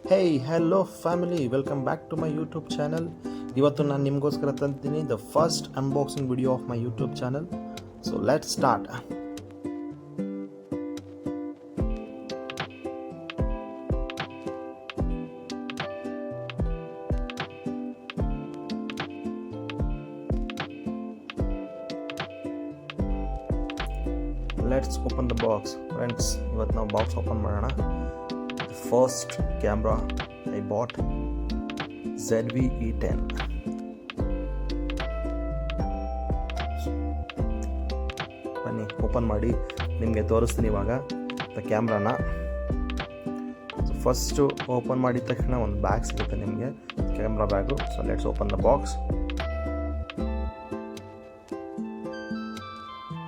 Hello family, welcome back to my YouTube channel. ಇವತ್ತು ನಾನು ನಿಮಗೋಸ್ಕರ ತಂತೀನಿ the first unboxing video of my YouTube channel. So let's start. Let's open the box friends. ಇವತ್ತು ನಾವು box open ಮಾಡೋಣ. First camera I bought ZV-E10. ಬನ್ನಿ open ಮಾಡಿ ನಿಮಗೆ ತೋರಿಸ್ತೀನಿ ಇವಾಗ ದ ಕ್ಯಾಮ್ರಾನ. ಫಸ್ಟು ಓಪನ್ ಮಾಡಿದ ತಕ್ಷಣ ಒಂದು ಬ್ಯಾಗ್ ಸಿಗುತ್ತೆ ನಿಮಗೆ, camera bag. So let's open the box.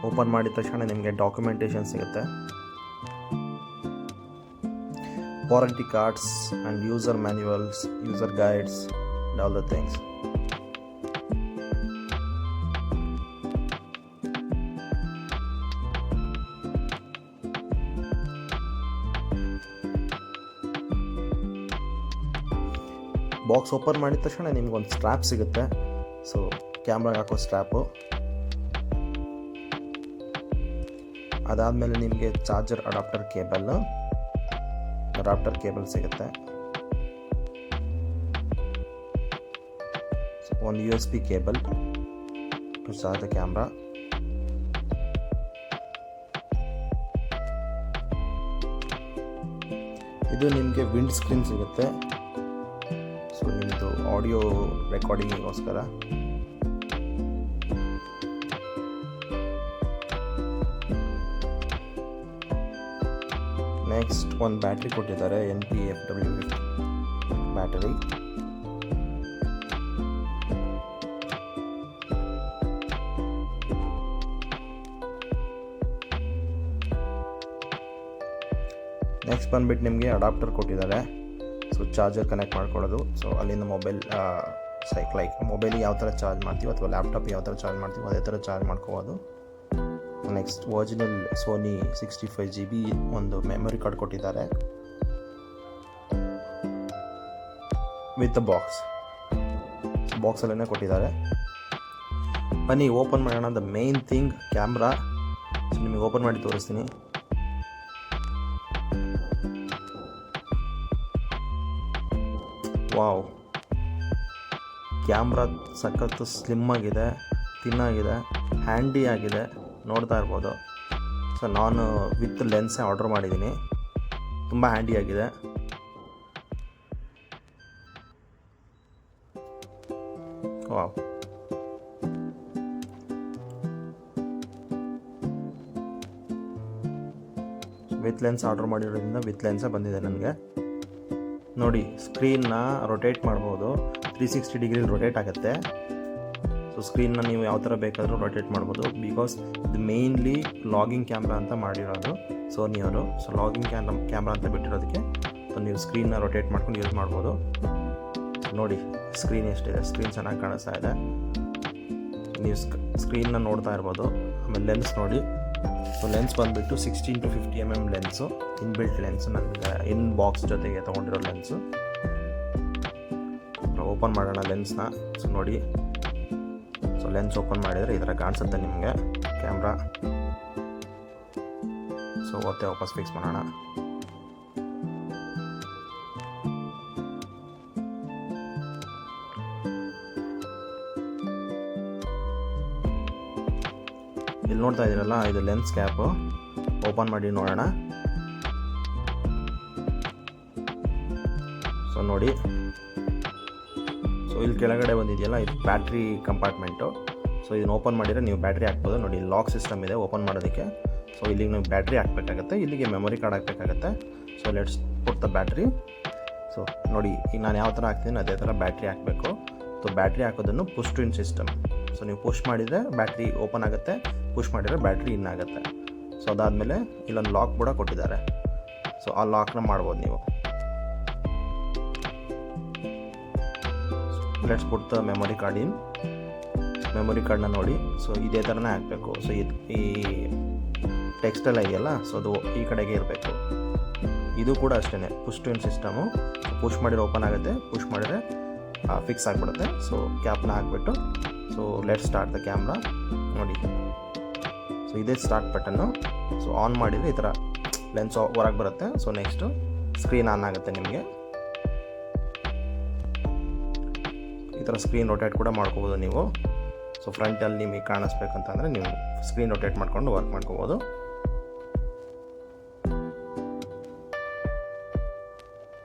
Open ಮಾಡಿದ ತಕ್ಷಣ ನಿಮಗೆ ಡಾಕ್ಯುಮೆಂಟೇಷನ್ ಸಿಗುತ್ತೆ, warranty cards and user manuals, user guides and all the things. Box open ಮಾಡಿದ ತಕ್ಷಣ ನಿಮ್ಗೊಂದು ಸ್ಟ್ರ್ಯಾಪ್ ಸಿಗುತ್ತೆ. ಸೊ ಕ್ಯಾಮ್ರಾಗೆ ಹಾಕೋ ಸ್ಟ್ರ್ಯಾಪು. ಅದಾದಮೇಲೆ ನಿಮಗೆ ಚಾರ್ಜರ್ ಅಡಾಪ್ಟರ್ ಕೇಬಲ್ ಸಿಗುತ್ತೆ. ಒಂದು USB cable to charge the camera. ಇದು ನಿಮಗೆ ವಿಂಡ್ ಸ್ಕ್ರೀನ್ ಸಿಗುತ್ತೆ, ಸೊ ನಿಮ್ಮದು ಆಡಿಯೋ ರೆಕಾರ್ಡಿಂಗಿಗೋಸ್ಕರ. ನೆಕ್ಸ್ಟ್ ಒಂದು ಬ್ಯಾಟ್ರಿ ಕೊಟ್ಟಿದ್ದಾರೆ, NP-FW50 ಬ್ಯಾಟರಿ. ನೆಕ್ಸ್ಟ್ ಬಂದ್ಬಿಟ್ಟು ನಿಮಗೆ ಅಡಾಪ್ಟರ್ ಕೊಟ್ಟಿದ್ದಾರೆ, ಸೊ ಚಾರ್ಜರ್ ಕನೆಕ್ಟ್ ಮಾಡ್ಕೊಳ್ಳೋದು. ಸೊ ಅಲ್ಲಿಂದ ಮೊಬೈಲಿಗೆ ಯಾವ ಥರ ಚಾರ್ಜ್ ಮಾಡ್ತೀವಿ ಅಥವಾ ಲ್ಯಾಪ್ಟಾಪ್ ಯಾವ ಥರ ಚಾರ್ಜ್ ಮಾಡ್ತೀವಿ ಅದೇ ಥರ ಚಾರ್ಜ್ ಮಾಡ್ಕೋಬೋದು. ನೆಕ್ಸ್ಟ್ ಒರಿಜಿನಲ್ ಸೋನಿ 65GB ಒಂದು ಮೆಮೊರಿ ಕಾರ್ಡ್ ಕೊಟ್ಟಿದ್ದಾರೆ ವಿತ್ ದ ಬಾಕ್ಸಲ್ಲೇ ಕೊಟ್ಟಿದ್ದಾರೆ. ಬನ್ನಿ ಓಪನ್ ಮಾಡೋಣ. The main thing camera. So ನಿಮಗೆ ಓಪನ್ ಮಾಡಿ ತೋರಿಸ್ತೀನಿ. ವಾವ್, ಕ್ಯಾಮ್ರಾ ಸಖತ್ತು ಸ್ಲಿಮ್ ಆಗಿದೆ, ಥಿನ್ ಆಗಿದೆ, ಹ್ಯಾಂಡಿ ಆಗಿದೆ, ನೋಡ್ತಾ ಇರ್ಬೋದು. ಸೊ ನಾನು ವಿತ್ ಲೆನ್ಸೇ ಆರ್ಡರ್ ಮಾಡಿದ್ದೀನಿ, ತುಂಬ ಹ್ಯಾಂಡಿ ಆಗಿದೆ. ವಾವ್, ವಿತ್ ಲೆನ್ಸ್ ಆರ್ಡರ್ ಮಾಡಿರೋದ್ರಿಂದ ವಿತ್ ಲೆನ್ಸೇ ಬಂದಿದೆ ನನಗೆ. ನೋಡಿ, ಸ್ಕ್ರೀನ್ನ ರೊಟೇಟ್ ಮಾಡ್ಬೋದು, 360 ಡಿಗ್ರಿ ರೊಟೇಟ್ ಆಗುತ್ತೆ. ಸೊ ಸ್ಕ್ರೀನ್ನ ನೀವು ಯಾವ ಥರ ಬೇಕಾದರೂ ರೊಟೇಟ್ ಮಾಡ್ಬೋದು, ಬಿಕಾಸ್ ಇದು ಮೇಯ್ನ್ಲಿ ಲಾಗಿಂಗ್ ಕ್ಯಾಮ್ರಾ ಅಂತ ಮಾಡಿರೋದು ಸೋನಿಯವರು. ಸೊ ಲಾಗಿಂಗ್ ಕ್ಯಾಮ್ರಾ ಅಂತ ಬಿಟ್ಟಿರೋದಕ್ಕೆ ಸೊ ನೀವು ಸ್ಕ್ರೀನ್ನ ರೊಟೇಟ್ ಮಾಡ್ಕೊಂಡು ಯೂಸ್ ಮಾಡ್ಬೋದು. ನೋಡಿ ಸ್ಕ್ರೀನ್ ಎಷ್ಟಿದೆ, ಸ್ಕ್ರೀನ್ ಚೆನ್ನಾಗಿ ಕಾಣಿಸ್ತಾ ಇದೆ, ನೀವು ಸ್ಕ್ರೀನ್ನ ನೋಡ್ತಾ ಇರ್ಬೋದು. ಆಮೇಲೆ ಲೆನ್ಸ್ ನೋಡಿ. ಸೊ ಲೆನ್ಸ್ ಬಂದುಬಿಟ್ಟು 16 to 50 mm lens, inbuilt lens, ನನಗೆ ಇನ್ ಬಾಕ್ಸ್ ಜೊತೆಗೆ ತೊಗೊಂಡಿರೋ ಲೆನ್ಸು. ಓಪನ್ ಮಾಡೋಣ ಲೆನ್ಸ್ನ. ಸೊ ನೋಡಿ, ಸೊ ಲೆನ್ಸ್ ಓಪನ್ ಮಾಡಿದರೆ ಈ ಥರ ಕಾಣಿಸುತ್ತೆ ನಿಮಗೆ ಕ್ಯಾಮ್ರಾ. ಸೊ ಮತ್ತೆ ವಾಪಸ್ ಫಿಕ್ಸ್ ಮಾಡೋಣ. ಇಲ್ಲಿ ನೋಡ್ತಾ ಇದ್ದೀರಲ್ಲ, ಇದು ಲೆನ್ಸ್ ಕ್ಯಾಪು. ಓಪನ್ ಮಾಡಿ ನೋಡೋಣ. ಸೊ ನೋಡಿ, ಸೊ ಇಲ್ಲಿ ಕೆಳಗಡೆ ಬಂದಿದೆಯಲ್ಲ, ಇದು ಬ್ಯಾಟ್ರಿ ಕಂಪಾರ್ಟ್ಮೆಂಟು. ಸೊ ಇದನ್ನು ಓಪನ್ ಮಾಡಿದರೆ ನೀವು ಬ್ಯಾಟ್ರಿ ಹಾಕ್ಬೋದು. ನೋಡಿ, ಲಾಕ್ ಸಿಸ್ಟಮ್ ಇದೆ ಓಪನ್ ಮಾಡೋದಕ್ಕೆ. ಸೊ ಇಲ್ಲಿಗೆ ನೀವು ಬ್ಯಾಟ್ರಿ ಹಾಕಬೇಕಾಗತ್ತೆ, ಇಲ್ಲಿಗೆ ಮೆಮೊರಿ ಕಾರ್ಡ್ ಹಾಕಬೇಕಾಗತ್ತೆ. So let's put the battery. So ನೋಡಿ, ಈಗ ನಾನು ಯಾವ ಥರ ಹಾಕ್ತೀನಿ ಅದೇ ಥರ ಬ್ಯಾಟ್ರಿ ಹಾಕಬೇಕು. ಸೊ ಬ್ಯಾಟ್ರಿ ಹಾಕೋದನ್ನು push to in system. So ನೀವು ಪುಷ್ ಮಾಡಿದರೆ ಬ್ಯಾಟ್ರಿ ಓಪನ್ ಆಗುತ್ತೆ, ಪುಷ್ ಮಾಡಿದರೆ ಬ್ಯಾಟ್ರಿ ಇನ್ ಆಗುತ್ತೆ. ಸೊ ಅದಾದಮೇಲೆ ಇಲ್ಲೊಂದು ಲಾಕ್ ಕೂಡ ಕೊಟ್ಟಿದ್ದಾರೆ. ಸೊ ಆ ಲಾಕ್ನ ಮಾಡ್ಬೋದು ನೀವು. Let's put the memory card in. Memory ಕಾರ್ಡ್ನ ನೋಡಿ. ಸೊ ಇದೇ ಥರನೇ ಹಾಕಬೇಕು. ಸೊ ಈ ಟೆಕ್ಸ್ಟೆಲ್ಲ ಇದೆಯಲ್ಲ, ಸೊ ಅದು ಈ ಕಡೆಗೆ ಇರಬೇಕು, ಇದು ಕೂಡ ಅಷ್ಟೇ push to in system. Push ಮಾಡಿದ್ರೆ ಓಪನ್ ಆಗುತ್ತೆ, ಪುಷ್ ಮಾಡಿದ್ರೆ ಫಿಕ್ಸ್ ಆಗಿಬಿಡುತ್ತೆ. ಸೊ ಕ್ಯಾಪ್ನ ಹಾಕ್ಬಿಟ್ಟು so let start the camera ನೋಡಿ. ಸೊ ಇದೇ ಸ್ಟಾರ್ಟ್ ಬಟನ್ನು. ಸೊ ಆನ್ ಮಾಡಿದರೆ ಈ ಥರ ಲೆನ್ಸ್ ಹೊರಗೆ ಬರುತ್ತೆ. ಸೊ ನೆಕ್ಸ್ಟು ಸ್ಕ್ರೀನ್ ಆನ್ ಆಗುತ್ತೆ ನಿಮಗೆ. ಈ ಥರ ಸ್ಕ್ರೀನ್ ರೊಟೇಟ್ ಕೂಡ ಮಾಡ್ಕೋಬೋದು ನೀವು. ಸೊ ಫ್ರಂಟಲ್ಲಿ ನಿಮಗೆ ಕಾಣಿಸ್ಬೇಕಂತಂದರೆ ನೀವು ಸ್ಕ್ರೀನ್ ರೊಟೇಟ್ ಮಾಡ್ಕೊಂಡು ವರ್ಕ್ ಮಾಡ್ಕೋಬೋದು.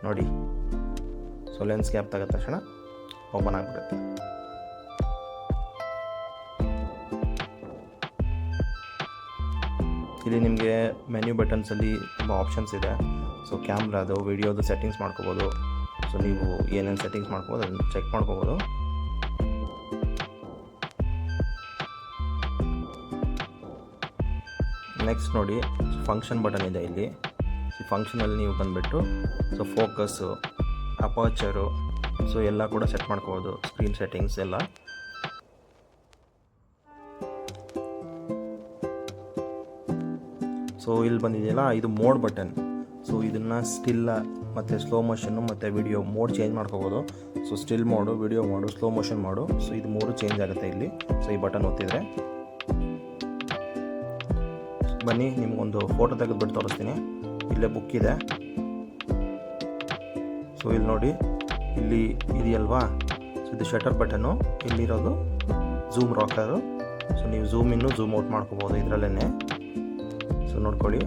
ನೋಡಿ, ಸೊ ಲೆನ್ಸ್ ಕ್ಯಾಪ್ ತೆಗೆದ ತಕ್ಷಣ ಓಪನ್ ಆಗಿಬಿಡುತ್ತೆ. ಇಲ್ಲಿ ನಿಮಗೆ ಮೆನ್ಯೂ ಬಟನ್ಸಲ್ಲಿ ತುಂಬ ಆಪ್ಷನ್ಸ್ ಇದೆ. ಸೊ ಕ್ಯಾಮ್ರಾದು, ವಿಡಿಯೋದು ಸೆಟ್ಟಿಂಗ್ಸ್ ಮಾಡ್ಕೋಬೋದು. ಸೊ ನೀವು ಏನೇನು ಸೆಟ್ಟಿಂಗ್ಸ್ ಮಾಡ್ಕೋಬೋದು ಅದನ್ನು ಚೆಕ್ ಮಾಡ್ಕೋಬೋದು. ನೆಕ್ಸ್ಟ್ ನೋಡಿ, ಫಂಕ್ಷನ್ ಬಟನ್ ಇದೆ ಇಲ್ಲಿ. ಸೊ ಫಂಕ್ಷನಲ್ಲಿ ನೀವು ಬಂದುಬಿಟ್ಟು ಸೊ ಫೋಕಸ್ಸು, ಅಪರ್ಚರು, ಸೊ ಎಲ್ಲ ಕೂಡ ಸೆಟ್ ಮಾಡ್ಕೋಬೋದು. ಸ್ಕ್ರೀನ್ ಸೆಟ್ಟಿಂಗ್ಸ್ ಎಲ್ಲ. ಸೊ ಇಲ್ಲಿ ಬಂದಿದೆಯಲ್ಲ, ಇದು ಮೋಡ್ ಬಟನ್. ಸೊ ಇದನ್ನು ಸ್ಟಿಲ್ಲ ಮತ್ತು ಸ್ಲೋ ಮೋಷನ್ನು ಮತ್ತು ವಿಡಿಯೋ ಮೋಡ್ ಚೇಂಜ್ ಮಾಡ್ಕೋಬೋದು. So still mode, video mode, slow motion mode, so ಇದು 3 ಚೇಂಜ್ ಆಗುತ್ತೆ ಇಲ್ಲಿ. ಸೊ ಈ ಬಟನ್ ಒತ್ತಿದರೆ ಬನ್ನಿ ನಿಮಗೊಂದು ಫೋಟೋ ತೆಗೆದುಬಿಟ್ಟು ತೋರಿಸ್ತೀನಿ. ಇಲ್ಲೇ ಬುಕ್ ಇದೆ. ಸೊ ಇಲ್ಲಿ ನೋಡಿ, ಇಲ್ಲಿ ಇದೆಯಲ್ವಾ, ಸೊ ಇದು ಶಟರ್ ಬಟನ್ನು. ಇಲ್ಲಿರೋದು ಝೂಮ್ ರಾಕರು. ಸೊ ನೀವು ಝೂಮ್ ಇನ್ನು ಝೂಮ್ ಔಟ್ ಮಾಡ್ಕೋಬೋದು ಇದರಲ್ಲೇ. ಸೊ ನೋಡ್ಕೊಳ್ಳಿ,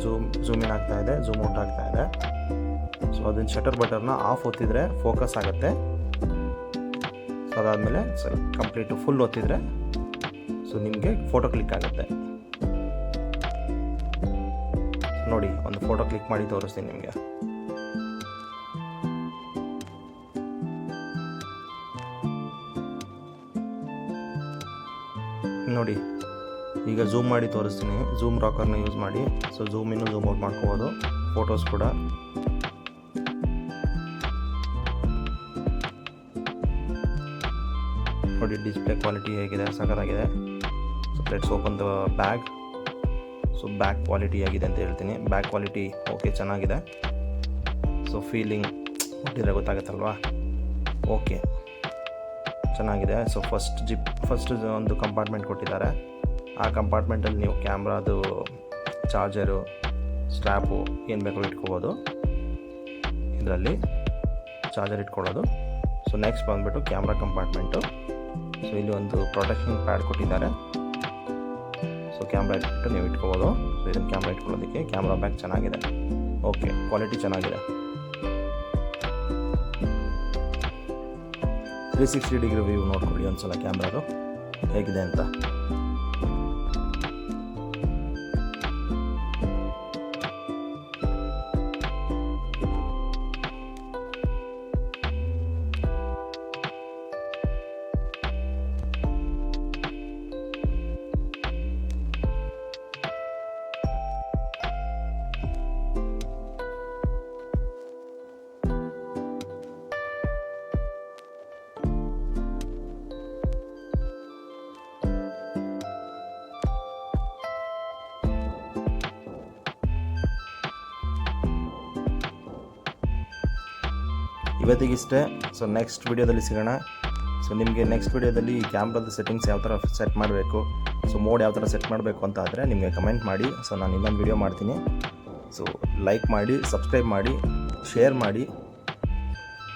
ಝೂಮ್ ಇನ್ ಆಗ್ತಾ ಇದೆ, ಝೂಮ್ ಔಟ್ ಆಗ್ತಾ ಇದೆ. ಸೊ ಅದನ್ನು ಶಟರ್ ಬಟನ್ನ ಆಫ್ ಒತ್ತಿದರೆ ಫೋಕಸ್ ಆಗುತ್ತೆ. ಸೊ ಅದಾದಮೇಲೆ ಕಂಪ್ಲೀಟು ಫುಲ್ ಒತ್ತಿದರೆ ಸೊ ನಿಮಗೆ ಫೋಟೋ ಕ್ಲಿಕ್ ಆಗುತ್ತೆ. ನೋಡಿ, ಒಂದು ಫೋಟೋ ಕ್ಲಿಕ್ ಮಾಡಿ ತೋರಿಸ್ತೀನಿ ನಿಮಗೆ. ನೋಡಿ, ಈಗ ಝೂಮ್ ಮಾಡಿ ತೋರಿಸ್ತೀನಿ. ಝೂಮ್ ರಾಕರ್ನ ಯೂಸ್ ಮಾಡಿ ಸೊ ಝೂಮ್ ಇನ್ನು ಝೂಮ್ ಔಟ್ ಮಾಡ್ಕೋಬೋದು. ಫೋಟೋಸ್ ಕೂಡ ನೋಡಿ, ಡಿಸ್ಪ್ಲೇ ಕ್ವಾಲಿಟಿ ಹೇಗಿದೆ, ಸಖತ್ತಾಗಿದೆ. So let's open the bag. So back quality ಆಗಿದೆ ಅಂತ ಹೇಳ್ತೀನಿ. ಬ್ಯಾಕ್ ಕ್ವಾಲಿಟಿ ಓಕೆ, ಚೆನ್ನಾಗಿದೆ. ಸೊ ಫೀಲಿಂಗ್ ಕೊಟ್ಟಿದ್ರೆ ಗೊತ್ತಾಗುತ್ತಲ್ವಾ. ಓಕೆ, ಚೆನ್ನಾಗಿದೆ. ಸೊ ಫಸ್ಟ್ ಒಂದು ಕಂಪಾರ್ಟ್ಮೆಂಟ್ ಕೊಟ್ಟಿದ್ದಾರೆ. ಆ ಕಂಪಾರ್ಟ್ಮೆಂಟಲ್ಲಿ ನೀವು ಕ್ಯಾಮ್ರಾದು ಚಾರ್ಜರು, ಸ್ಟ್ರ್ಯಾಪು ಏನು ಬೇಕೋ ಇಟ್ಕೋಬೋದು. ಇದರಲ್ಲಿ ಚಾರ್ಜರ್ ಇಟ್ಕೊಳ್ಳೋದು. ಸೊ ನೆಕ್ಸ್ಟ್ ಬಂದುಬಿಟ್ಟು ಕ್ಯಾಮ್ರಾ ಕಂಪಾರ್ಟ್ಮೆಂಟು. ಸೊ ಇಲ್ಲಿ ಒಂದು ಪ್ರೊಟೆಕ್ಷನ್ ಪ್ಯಾಡ್ ಕೊಟ್ಟಿದ್ದಾರೆ. ಸೊ ಕ್ಯಾಮ್ರಾ ಇಟ್ಬಿಟ್ಟು ನೀವು ಇಟ್ಕೋಬೋದು. ಸೊ ಇದನ್ನು ಕ್ಯಾಮ್ರಾ ಇಟ್ಕೊಳ್ಳೋದಕ್ಕೆ ಕ್ಯಾಮ್ರಾ ಬ್ಯಾಗ್ ಚೆನ್ನಾಗಿದೆ. ಓಕೆ, ಕ್ವಾಲಿಟಿ ಚೆನ್ನಾಗಿದೆ. 360 ಡಿಗ್ರಿ ವ್ಯೂ ನೋಡ್ಕೊಳ್ಳಿ ಒಂದ್ಸಲ ಕ್ಯಾಮ್ರಾದು ಹೇಗಿದೆ ಅಂತ. ಇವತ್ತಿಗಿಷ್ಟೇ. ಸೊ ನೆಕ್ಸ್ಟ್ ವಿಡಿಯೋದಲ್ಲಿ ಸಿಗೋಣ. ಸೊ ನಿಮಗೆ ನೆಕ್ಸ್ಟ್ ವಿಡಿಯೋದಲ್ಲಿ ಈ ಕ್ಯಾಮ್ರಾದ ಸೆಟ್ಟಿಂಗ್ಸ್ ಯಾವ ಥರ ಸೆಟ್ ಮಾಡಬೇಕು, ಸೊ ಮೋಡ್ ಯಾವ ಥರ ಸೆಟ್ ಮಾಡಬೇಕು ಅಂತ ಆದರೆ ನಿಮಗೆ ಕಮೆಂಟ್ ಮಾಡಿ. ಸೊ ನಾನು ಇನ್ನೊಂದು ವಿಡಿಯೋ ಮಾಡ್ತೀನಿ. ಸೊ ಲೈಕ್ ಮಾಡಿ, ಸಬ್ಸ್ಕ್ರೈಬ್ ಮಾಡಿ, ಶೇರ್ ಮಾಡಿ.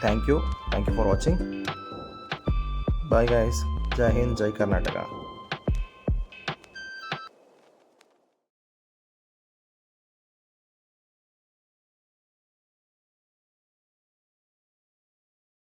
Thank you for watching. Bye guys. Jai Hind, Jai Karnataka.